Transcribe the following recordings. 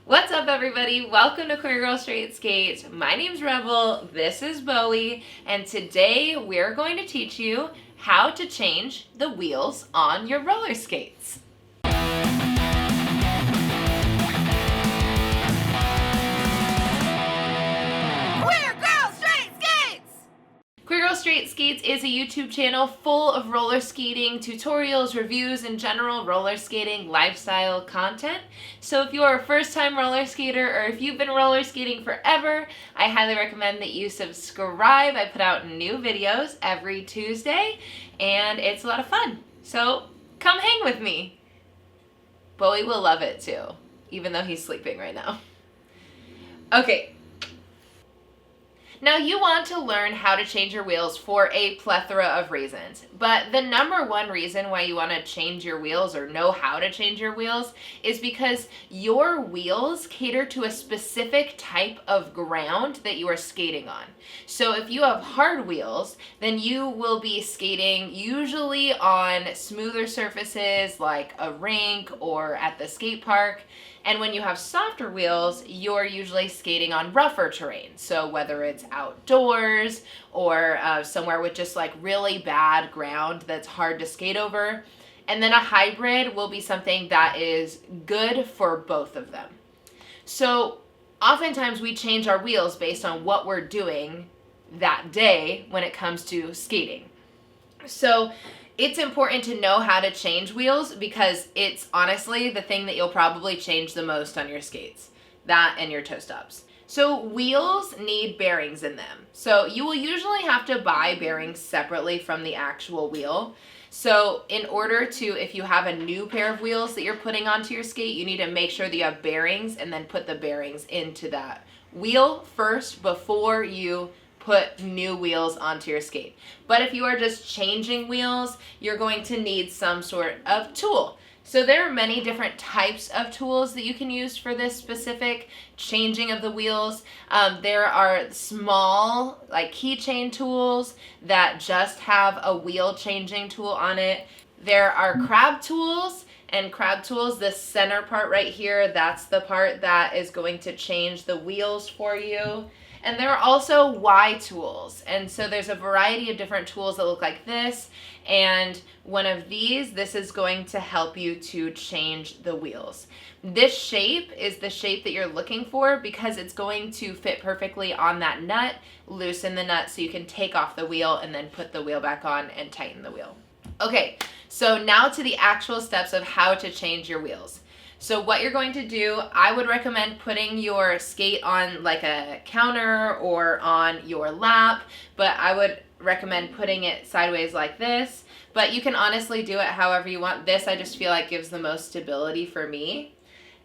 What's up, everybody? Welcome to Queer Girl Straight Skates. My name's Rebel, this is Bowie, and today we're going to teach you how to change the wheels on your roller skates. Queer Girl Straight Skates is a YouTube channel full of roller skating tutorials, reviews, and general roller skating lifestyle content. So if you're a first-time roller skater or if you've been roller skating forever, I highly recommend that you subscribe. I put out new videos every Tuesday, and it's a lot of fun. So come hang with me. Bowie will love it too, even though he's sleeping right now. Okay. Now, you want to learn how to change your wheels for a plethora of reasons, but the number one reason why you want to change your wheels or know how to change your wheels is because your wheels cater to a specific type of ground that you are skating on. So if you have hard wheels, then you will be skating usually on smoother surfaces like a rink or at the skate park. And when you have softer wheels, you're usually skating on rougher terrain. So whether it's outdoors or somewhere with just like really bad ground that's hard to skate over. And then a hybrid will be something that is good for both of them. So oftentimes we change our wheels based on what we're doing that day when it comes to skating. So it's important to know how to change wheels because it's honestly the thing that you'll probably change the most on your skates. That and your toe stops. So wheels need bearings in them. So you will usually have to buy bearings separately from the actual wheel. So in order to, if you have a new pair of wheels that you're putting onto your skate, you need to make sure that you have bearings and then put the bearings into that wheel first before you put new wheels onto your skate. But if you are just changing wheels, you're going to need some sort of tool. So there are many different types of tools that you can use for this specific changing of the wheels. There are small like keychain tools that just have a wheel changing tool on it. There are crab tools. And crab tools, this center part right here, that's the part that is going to change the wheels for you. And there are also Y tools. And so there's a variety of different tools that look like this. And one of these, this is going to help you to change the wheels. This shape is the shape that you're looking for because it's going to fit perfectly on that nut, loosen the nut so you can take off the wheel and then put the wheel back on and tighten the wheel. Okay, so now to the actual steps of how to change your wheels. So what you're going to do, I would recommend putting your skate on like a counter or on your lap, but I would recommend putting it sideways like this. But you can honestly do it however you want. This I just feel like gives the most stability for me.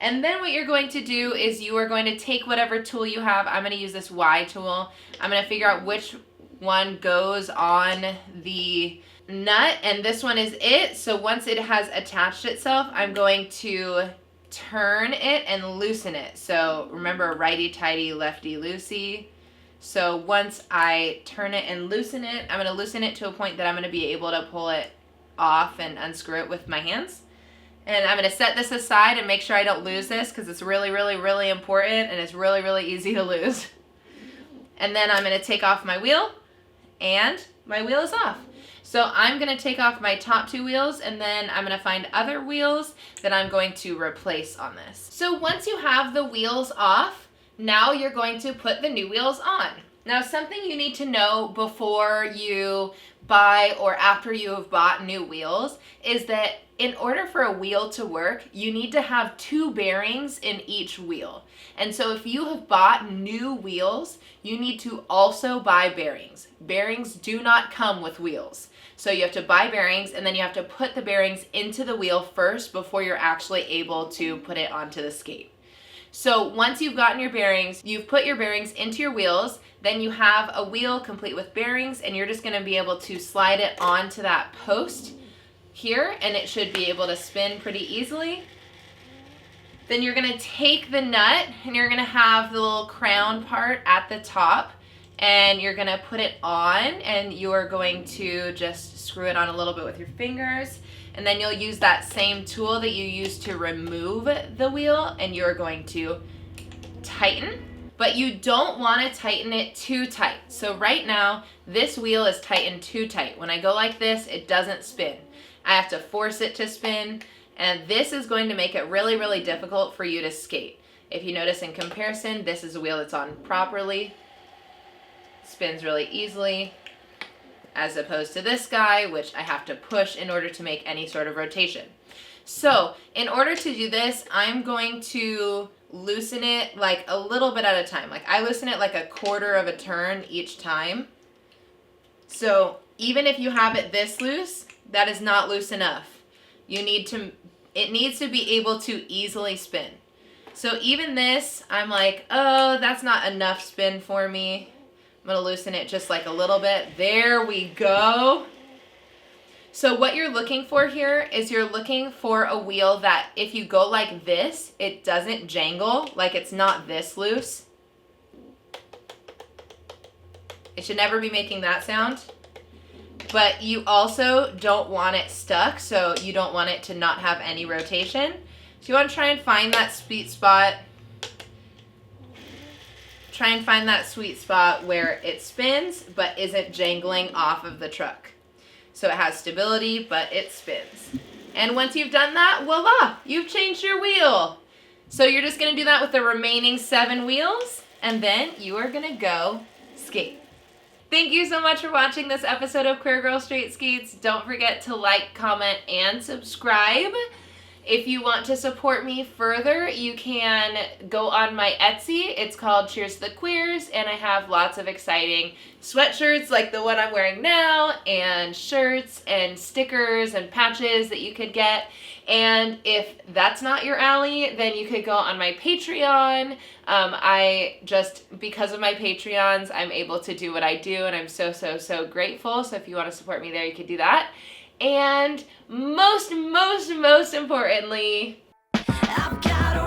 And then what you're going to do is you are going to take whatever tool you have. I'm going to use this Y tool. I'm going to figure out which one goes on the nut, and this one is it. So once it has attached itself, I'm going to turn it and loosen it. So remember, righty-tighty, lefty-loosey. So once I turn it and loosen it, I'm going to loosen it to a point that I'm going to be able to pull it off and unscrew it with my hands. And I'm going to set this aside and make sure I don't lose this because it's really, really, really important and it's really, really easy to lose. And then I'm going to take off my wheel and my wheel is off. So I'm going to take off my top two wheels and then I'm going to find other wheels that I'm going to replace on this. So once you have the wheels off, now you're going to put the new wheels on. Now something you need to know before you buy or after you have bought new wheels is that in order for a wheel to work, you need to have two bearings in each wheel. And so if you have bought new wheels, you need to also buy bearings. Bearings do not come with wheels. So you have to buy bearings and then you have to put the bearings into the wheel first before you're actually able to put it onto the skate. So once you've gotten your bearings, you've put your bearings into your wheels, then you have a wheel complete with bearings and you're just going to be able to slide it onto that post here and it should be able to spin pretty easily. Then you're going to take the nut and you're going to have the little crown part at the top and you're gonna put it on, and you're going to just screw it on a little bit with your fingers, and then you'll use that same tool that you used to remove the wheel, and you're going to tighten. But you don't want to tighten it too tight. So right now, this wheel is tightened too tight. When I go like this, it doesn't spin. I have to force it to spin, and this is going to make it really, really difficult for you to skate. If you notice in comparison, this is a wheel that's on properly, spins really easily, as opposed to this guy, which I have to push in order to make any sort of rotation. So in order to do this, I'm going to loosen it like a little bit at a time. Like I loosen it like a quarter of a turn each time. So even if you have it this loose, that is not loose enough. It needs to be able to easily spin. So even this, I'm like, oh, that's not enough spin for me. I'm gonna loosen it just like a little bit. There we go. So what you're looking for here is you're looking for a wheel that if you go like this, it doesn't jangle, like it's not this loose. It should never be making that sound. But you also don't want it stuck, so you don't want it to not have any rotation. So you want to try and find that sweet spot. Try and find that sweet spot where it spins but isn't jangling off of the truck. So it has stability, but it spins. And once you've done that, voila, you've changed your wheel. So you're just gonna do that with the remaining 7 wheels, and then you are gonna go skate. Thank you so much for watching this episode of Queer Girl Straight Skates. Don't forget to like, comment, and subscribe. If you want to support me further, you can go on my Etsy. It's called Cheers to the Queers, and I have lots of exciting sweatshirts like the one I'm wearing now, and shirts and stickers and patches that you could get. And if that's not your alley, then you could go on my Patreon. Because of my Patreons, I'm able to do what I do, and I'm so, so, so grateful. So if you want to support me there, you could do that. And most importantly, I've got a